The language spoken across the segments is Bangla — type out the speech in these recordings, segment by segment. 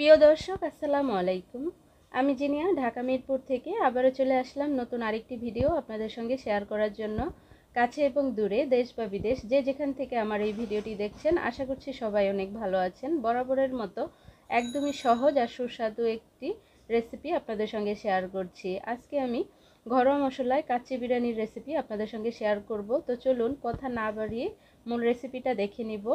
প্রিয় দর্শক, আসসালামু আলাইকুম। আমি জিনিয়া ঢাকা মিরপুর থেকে আবারও চলে আসলাম নতুন আরেকটি ভিডিও আপনাদের সঙ্গে শেয়ার করার জন্য। কাছে এবং দূরে, দেশ বা বিদেশ, যে যেখান থেকে আমার এই ভিডিওটি দেখছেন, আশা করছি সবাই অনেক ভালো আছেন। বরাবরের মতো একদমই সহজ আর সুস্বাদু একটি রেসিপি আপনাদের সঙ্গে শেয়ার করছি। আজকে আমি ঘরোয়া মশলায় কাচ্চি বিরিয়ানির রেসিপি আপনাদের সঙ্গে শেয়ার করব। তো চলুন কথা না বাড়িয়ে মূল রেসিপিটা দেখে নিব।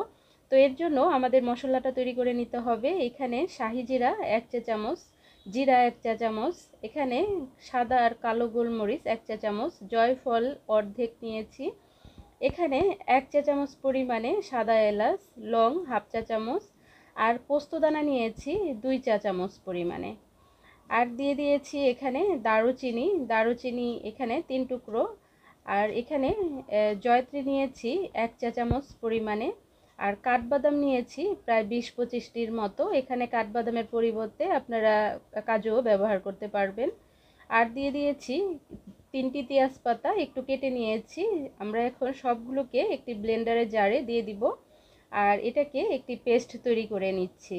তো এর জন্য আমাদের মশলাটা তৈরি করে নিতে হবে। এখানে শাহি জিরা 1 চা চামচ, জিরা 1 চা চামচ, এখানে সাদা আর কালো গোলমরিচ 1 চা চামচ, জয়ফল অর্ধেক নিয়েছি, এখানে 1 চা চামচ পরিমাণে সাদা এলাচ, লং হাফ চা চামচ, আর পোস্তদানা নিয়েছি 2 চা চামচ পরিমাণে। আর দিয়ে দিয়েছি এখানে দারুচিনি এখানে 3 টুকরো, আর এখানে জয়ত্রী নিয়েছি 1 চা চামচ পরিমাণে, আর কাঠবাদাম নিয়েছি প্রায় 20-25টির মতো। এখানে কাঠবাদামের পরিবর্তে আপনারা কাজুও ব্যবহার করতে পারবেন। আর দিয়ে দিয়েছি 3টি তেজপাতা একটু কেটে নিয়েছি। আমরা এখন সবগুলোকে একটি ব্লেন্ডারে জারে দিয়ে দিব, আর এটাকে একটি পেস্ট তৈরি করে নিচ্ছি।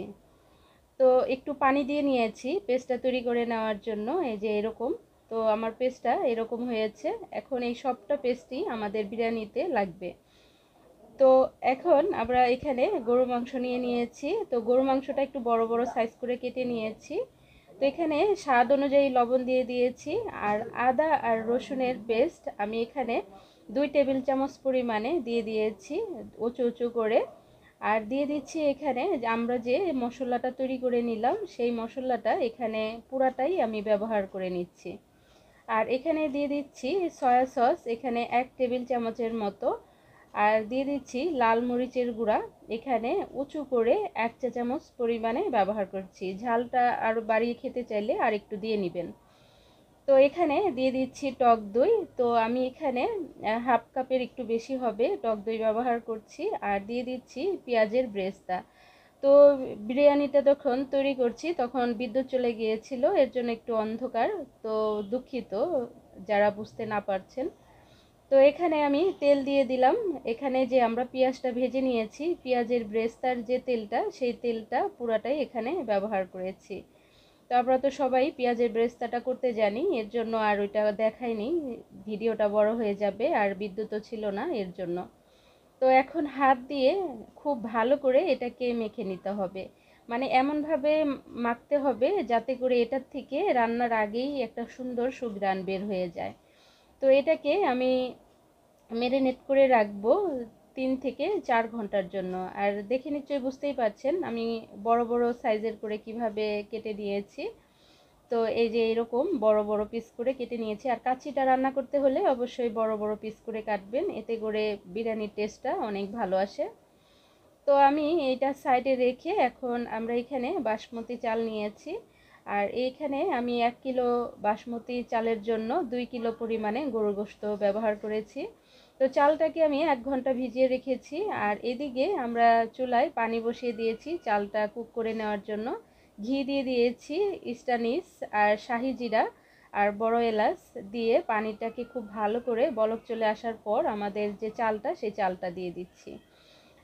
তো একটু পানি দিয়ে নিয়েছি পেস্টটা তৈরি করে নেওয়ার জন্য। এই যে এরকম, তো আমার পেস্টটা এরকম হয়েছে। এখন এই সবটা পেস্টই আমাদের বিরিয়ানিতে লাগবে। তো এখন আমরা এখানে গরু মাংস নিয়ে নিয়েছি। তো গরু মাংসটা একটু বড় বড় সাইজ করে কেটে নিয়েছি। তো এখানে স্বাদ অনুযায়ী লবণ দিয়ে দিয়েছি। আর আদা আর রসুনের পেস্ট আমি এখানে 2 টেবিল চামচ পরিমাণে দিয়ে দিয়েছি উঁচু উঁচু করে। আর দিয়ে দিচ্ছি এখানে আমরা যে মশলাটা তৈরি করে নিলাম, সেই মশলাটা এখানে পুরাটাই আমি ব্যবহার করে নিচ্ছি। আর এখানে দিয়ে দিচ্ছি সয়া সস এখানে 1 টেবিল চামচের মতো। আর দিয়ে দিচ্ছি লাল মরিচের গুঁড়া, এখানে উঁচু করে 1 চা চামচ পরিমাণে ব্যবহার করছি। ঝালটা আরও বাড়িয়ে খেতে চাইলে আর একটু দিয়ে নেবেন। তো এখানে দিয়ে দিচ্ছি টক দই। তো আমি এখানে হাফ কাপের একটু বেশি হবে টক দই ব্যবহার করছি। আর দিয়ে দিচ্ছি পেঁয়াজের ব্রেস্তা। তো বিরিয়ানিটা যখন তৈরি করছি তখন বিদ্যুৎ চলে গিয়েছিল, এর জন্য একটু অন্ধকার, তো দুঃখিত যারা বুঝতে না পারছেন। তো এখানে আমি তেল দিয়ে দিলাম। এখানে যে আমরা পেঁয়াজটা ভেজে নিয়েছি, পেঁয়াজের ব্রেস্তার যে তেলটা, সেই তেলটা পুরাটাই এখানে ব্যবহার করেছি। তো আমরা তো সবাই পেঁয়াজের ব্রেস্তাটা করতে জানি, এর জন্য আর ওইটা দেখাইনি, ভিডিওটা বড় হয়ে যাবে, আর বিদ্যুৎও ছিল না এর জন্য। তো এখন হাত দিয়ে খুব ভালো করে এটাকে মেখে নিতে হবে, মানে এমনভাবে মাখতে হবে যাতে করে এটার থেকে রান্নার আগেই একটা সুন্দর সুঘ্রাণ বের হয়ে যায়। তো এটাকে আমি ম্যারিনেট করে রাখবো 3 থেকে 4 ঘন্টার জন্য। আর দেখে নিশ্চয়ই বুঝতেই পারছেন আমি বড় বড় সাইজের করে কিভাবে কেটে নিয়েছি। তো এই যে এরকম বড় বড় পিস করে কেটে নিয়েছি। আর কাচ্চিটা রান্না করতে হলে অবশ্যই বড় বড় পিস করে কাটবেন, এতে করে বিরিয়ানির টেস্টটা অনেক ভালো আসে। তো আমি এইটা সাইডে রেখে এখন আমরা এখানে বাসমতি চাল নিয়েছি। আর এইখানে আমি 1 কিলো বাসমতি চালের জন্য 2 কিলো পরিমাণে গরুর গোশত ব্যবহার করেছি। তো চালটাকে আমি 1 ঘন্টা ভিজিয়ে রেখেছি। আর এদিকে আমরা চুলায় পানি বসিয়ে দিয়েছি চালটা কুক করে নেওয়ার জন্য। ঘি দিয়ে দিয়েছি, স্টানিশ আর শাহি জিরা আর বড় এলাচ দিয়ে পানিটাকে খুব ভালো করে বলক চলে আসার পর আমাদের যে চালটা, সেই চালটা দিয়ে দিচ্ছি।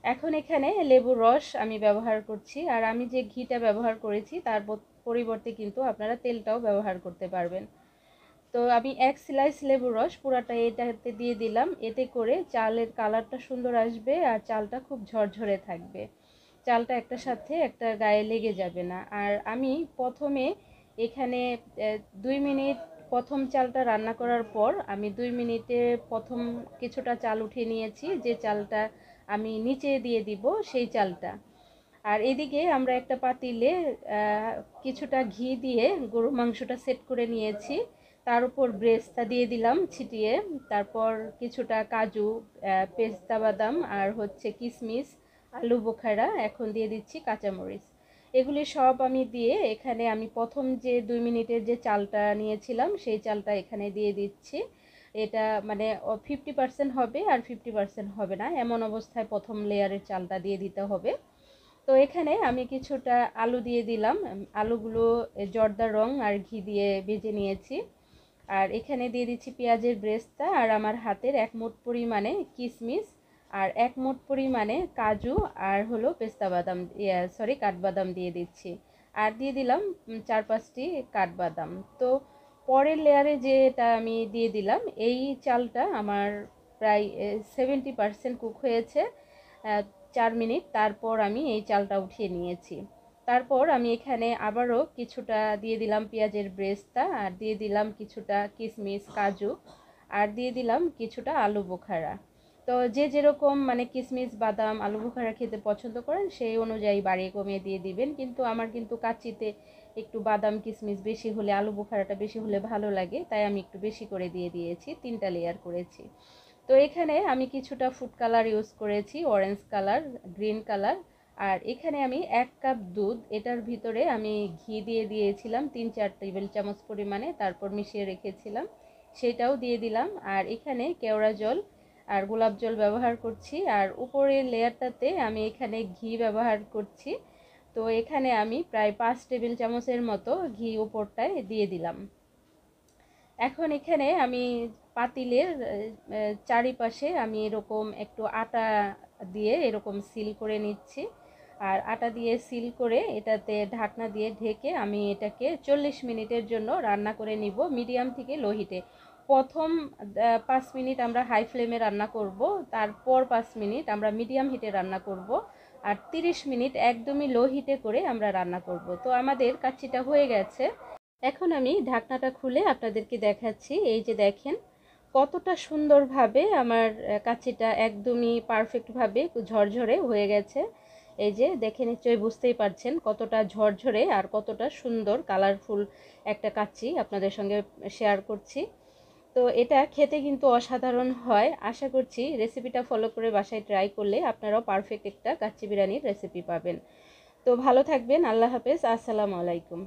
এখন এখানে লেবুর রস আমি ব্যবহার করছি। আর আমি যে ঘিটা ব্যবহার করেছি তার পরিবর্তে কিন্তু আপনারা তেলটাও ব্যবহার করতে পারবেন। তো আমি 1 স্লাইস লেবুর রস পুরাটা এটাতে দিয়ে দিলাম, এতে করে চালের কালারটা সুন্দর আসবে আর চালটা খুব ঝরঝরে থাকবে, চালটা একটার সাথে একটা গায়ে লেগে যাবে না। আর আমি প্রথমে এখানে 2 মিনিট প্রথম চালটা রান্না করার পর আমি 2 মিনিটে প্রথম কিছুটা চাল উঠিয়ে নিয়েছি, যে চালটা আমি নিচে দিয়ে দিব সেই চালটা। আর এদিকে আমরা একটা পাতিলে কিছুটা ঘি দিয়ে গরু মাংসটা সেট করে নিয়েছি, তার উপর ব্রেস্তা দিয়ে দিলাম ছিটিয়ে, তারপর কিছুটা কাজু, পেস্তা বাদাম আর হচ্ছে কিশমিশ, আলু বোখারা, এখন দিয়ে দিচ্ছি কাঁচামরিচ। এগুলি সব আমি দিয়ে এখানে আমি প্রথম যে 2 মিনিটের যে চালটা নিয়েছিলাম সেই চালটা এখানে দিয়ে দিচ্ছি। এটা মানে 50% হবে আর 50% হবে না, এমন অবস্থায় প্রথম লেয়ারের চালটা দিয়ে দিতে হবে। তো এখানে আমি কিছুটা আলু দিয়ে দিলাম, আলুগুলো জর্দা রং আর ঘি দিয়ে ভেজে নিয়েছি। আর এখানে দিয়ে দিচ্ছি পেঁয়াজের ব্রেস্তা আর আমার হাতের 1 মুঠ পরিমাণে কিশমিশ আর 1 মুঠ পরিমাণে কাজু আর হলো পেস্তা বাদাম, কাঠবাদাম দিয়ে দিচ্ছি। আর দিয়ে দিলাম 4-5টি কাঠবাদাম। তো পরের লেয়ারে যেটা আমি দিয়ে দিলাম, এই চালটা আমার প্রায় 70% কুক হয়েছে, 4 মিনিট। তারপর আমি এই চালটা উঠিয়ে নিয়েছি। তারপর আমি এখানে আবারও কিছুটা দিয়ে দিলাম পেঁয়াজের ব্রেস্তা, আর দিয়ে দিলাম কিছুটা কিশমিশ, কাজু, আর দিয়ে দিলাম কিছুটা আলু বোখারা। তো যে যেরকম মানে কিশমিশ, বাদাম, আলু বোখারা খেতে পছন্দ করেন সেই অনুযায়ী বাড়িয়ে কমিয়ে দিয়ে দিবেন। কিন্তু আমার কিন্তু কাচ্চিতে একটু বাদাম কিশমিশ বেশি হলে, আলু বোখারাটা বেশি হলে ভালো লাগে, তাই আমি একটু বেশি করে দিয়ে দিয়েছি, 3টা লেয়ার করেছি। তো এখানে আমি কিছুটা ফুড কালার ইউজ করেছি, অরেঞ্জ কালার, গ্রিন কালার। আর এখানে আমি 1 কাপ দুধ, এটার ভিতরে আমি ঘি দিয়ে দিয়েছিলাম 3-4 টেবিল চামচ পরিমাণে, তারপর মিশিয়ে রেখেছিলাম, সেটাও দিয়ে দিলাম। আর এখানে কেওড়া জল আর গোলাপ জল ব্যবহার করছি, আর উপরের লেয়ারটাতে আমি এখানে ঘি ব্যবহার করছি। তো এখানে আমি প্রায় 5 টেবিল চামচের মতো ঘি উপরটায় দিয়ে দিলাম। এখন এখানে আমি পাতিলের চারিপাশে আমি এরকম একটু আটা দিয়ে এরকম সিল করে নিচ্ছি। আর আটা দিয়ে সিল করে এটাতে ঢাকনা দিয়ে ঢেকে আমি এটাকে 40 মিনিটের জন্য রান্না করে নিব, মিডিয়াম থেকে লো হিটে। প্রথম 5 মিনিট আমরা হাই ফ্লেমে রান্না করব, তারপর 5 মিনিট আমরা মিডিয়াম হিটে রান্না করব, আর 30 মিনিট একদমই লো হিটে করে আমরা রান্না করব। তো আমাদের কাচ্চিটা হয়ে গেছে। এখন আমি ঢাকনাটা খুলে আপনাদেরকে দেখাচ্ছি। এই যে দেখেন কতটা সুন্দরভাবে আমার কাচ্চিটা একদমই পারফেক্টভাবে ঝরঝরে হয়ে গেছে। এই যে দেখে নিশ্চয়ই বুঝতেই পারছেন কতটা ঝরঝরে আর কতটা সুন্দর কালারফুল একটা কাচ্চি আপনাদের সঙ্গে শেয়ার করছি। তো এটা খেতে কিন্তু অসাধারণ হয়। আশা করছি রেসিপিটা ফলো করে বাসায় ট্রাই করলে আপনারাও পারফেক্ট একটা কাচ্চি বিরিয়ানির রেসিপি পাবেন। তো ভালো থাকবেন। আল্লাহ হাফেজ। আসসালামু আলাইকুম।